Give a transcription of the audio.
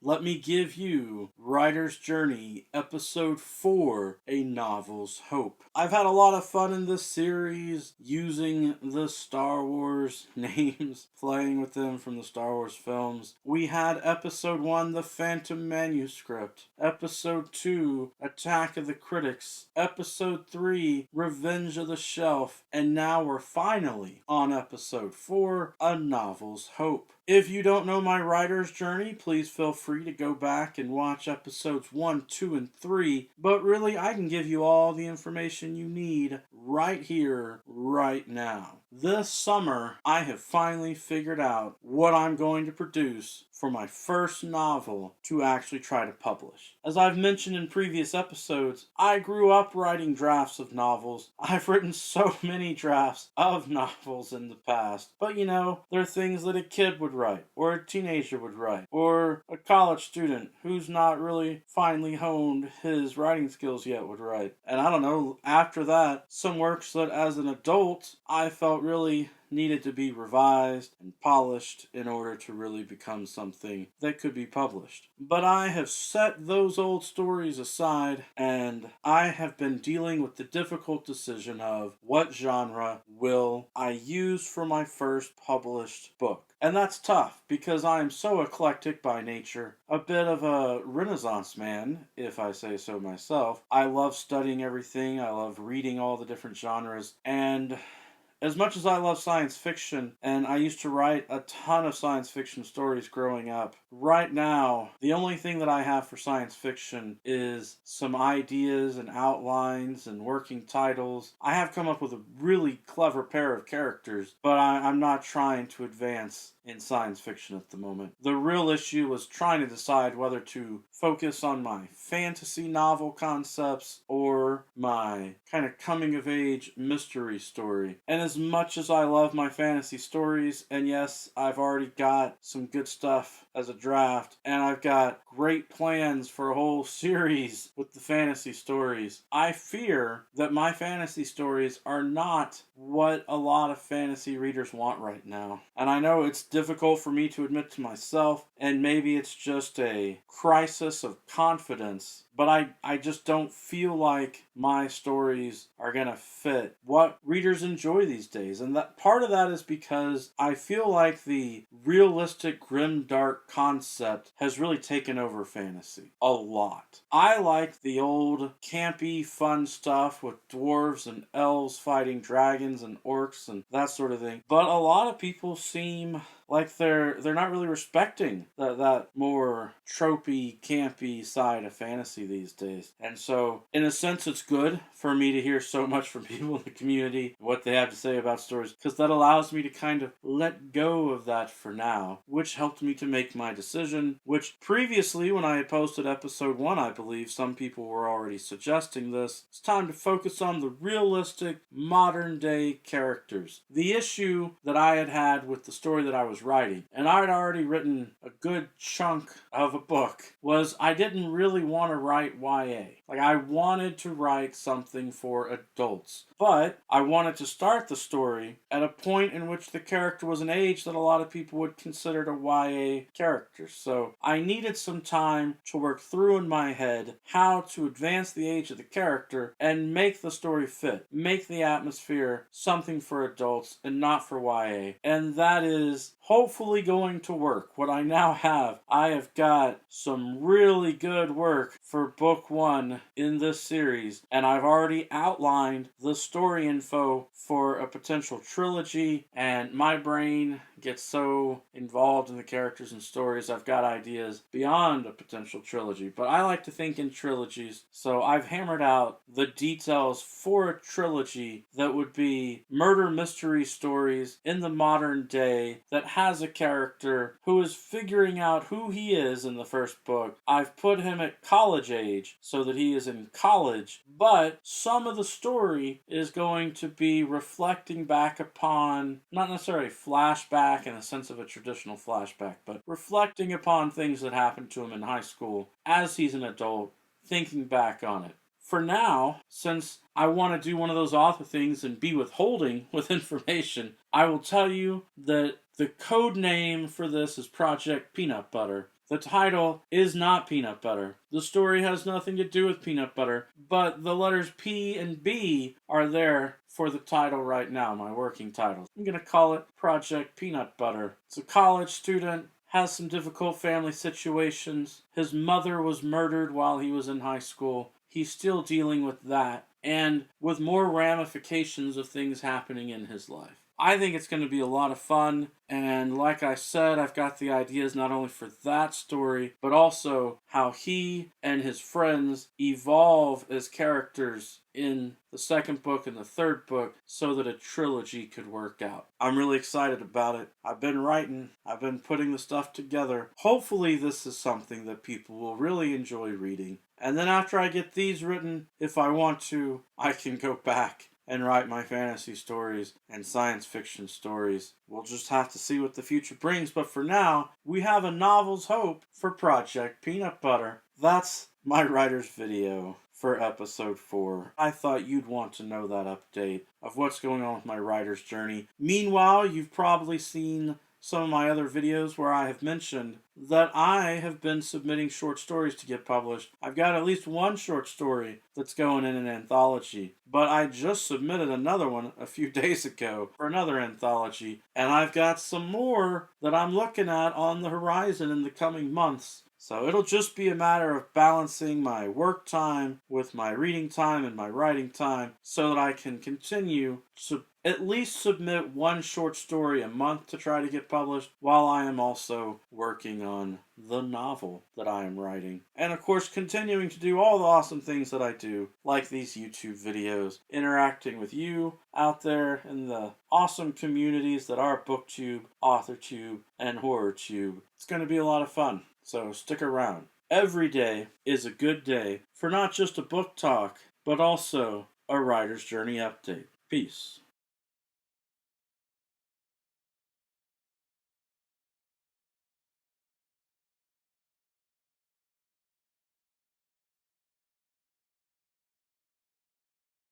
let me give you Writer's Journey, Episode 4, A Novel's Hope. I've had a lot of fun in this series using the Star Wars names, playing with them from the Star Wars films. We had Episode 1, The Phantom Manuscript, Episode 2, Attack of the Critics, Episode 3, Revenge of the Shelf, and now we're finally on Episode 4, A Novel's Hope. If you don't know my writer's journey, please feel free to go back and watch episodes 1, 2, and 3. But really, I can give you all the information you need right here, right now. This summer, I have finally figured out what I'm going to produce for my first novel to actually try to publish. As I've mentioned in previous episodes, I grew up writing drafts of novels. I've written so many drafts of novels in the past. But you know, there are things that a kid would write, or a teenager would write, or a college student who's not really finely honed his writing skills yet would write. And I don't know, after that, some works that as an adult I felt really needed to be revised and polished in order to really become something that could be published. But I have set those old stories aside, and I have been dealing with the difficult decision of what genre will I use for my first published book. And that's tough, because I am so eclectic by nature, a bit of a Renaissance man, if I say so myself. I love studying everything, I love reading all the different genres, and as much as I love science fiction, and I used to write a ton of science fiction stories growing up, right now, the only thing that I have for science fiction is some ideas and outlines and working titles. I have come up with a really clever pair of characters, but I'm not trying to advance in science fiction at the moment. The real issue was trying to decide whether to focus on my fantasy novel concepts or my kind of coming-of-age mystery story. And as much as I love my fantasy stories, and yes, I've already got some good stuff as a draft, and I've got great plans for a whole series with the fantasy stories, I fear that my fantasy stories are not what a lot of fantasy readers want right now. And I know it's difficult for me to admit to myself, and maybe it's just a crisis of confidence, but I just don't feel like my stories are gonna fit what readers enjoy these days. And that part of that is because I feel like the realistic grimdark concept has really taken over fantasy a lot. I like the old campy fun stuff with dwarves and elves fighting dragons and orcs and that sort of thing, but a lot of people seem like they're not really respecting that more tropey, campy side of fantasy these days. And so, in a sense, it's good for me to hear so much from people in the community, what they have to say about stories, because that allows me to kind of let go of that for now, which helped me to make my decision, which previously, when I had posted episode 1, I believe, some people were already suggesting this. It's time to focus on the realistic, modern-day characters. The issue that I had with the story that I was writing, and I'd already written a good chunk of a book, was I didn't really want to write YA. Like, I wanted to write something for adults, but I wanted to start the story at a point in which the character was an age that a lot of people would consider a YA character. So I needed some time to work through in my head how to advance the age of the character and make the story fit, make the atmosphere something for adults and not for YA. And that is hopefully going to work. What I now have, I have got some really good work for book 1 in this series, and I've already outlined the story info for a potential trilogy, and my brain gets so involved in the characters and stories, I've got ideas beyond a potential trilogy. But I like to think in trilogies, so I've hammered out the details for a trilogy that would be murder mystery stories in the modern day that has a character who is figuring out who he is in the first book. I've put him at college age so that he is in college, but some of the story is going to be reflecting back upon, not necessarily flashback in the sense of a traditional flashback, but reflecting upon things that happened to him in high school as he's an adult, thinking back on it. For now, since I want to do one of those author things and be withholding with information, I will tell you that the code name for this is Project Peanut Butter. The title is not peanut butter. The story has nothing to do with peanut butter, but the letters P and B are there for the title right now, my working title. I'm going to call it Project Peanut Butter. It's a college student, has some difficult family situations. His mother was murdered while he was in high school. He's still dealing with that, and with more ramifications of things happening in his life. I think it's going to be a lot of fun, and like I said, I've got the ideas not only for that story, but also how he and his friends evolve as characters in the second book and the third book so that a trilogy could work out. I'm really excited about it. I've been writing, I've been putting the stuff together. Hopefully this is something that people will really enjoy reading. And then after I get these written, if I want to, I can go back and write my fantasy stories and science fiction stories. We'll just have to see what the future brings, but for now, we have a novel's hope for Project Peanut Butter. That's my writer's video for episode 4. I thought you'd want to know that update of what's going on with my writer's journey. Meanwhile, you've probably seen some of my other videos where I have mentioned that I have been submitting short stories to get published. I've got at least one short story that's going in an anthology, but I just submitted another one a few days ago for another anthology, and I've got some more that I'm looking at on the horizon in the coming months. So it'll just be a matter of balancing my work time with my reading time and my writing time so that I can continue to at least submit one short story a month to try to get published while I am also working on the novel that I am writing. And of course, continuing to do all the awesome things that I do, like these YouTube videos, interacting with you out there in the awesome communities that are Booktube, Authortube, and HorrorTube. It's going to be a lot of fun. So stick around. Every day is a good day for not just a book talk, but also a writer's journey update. Peace.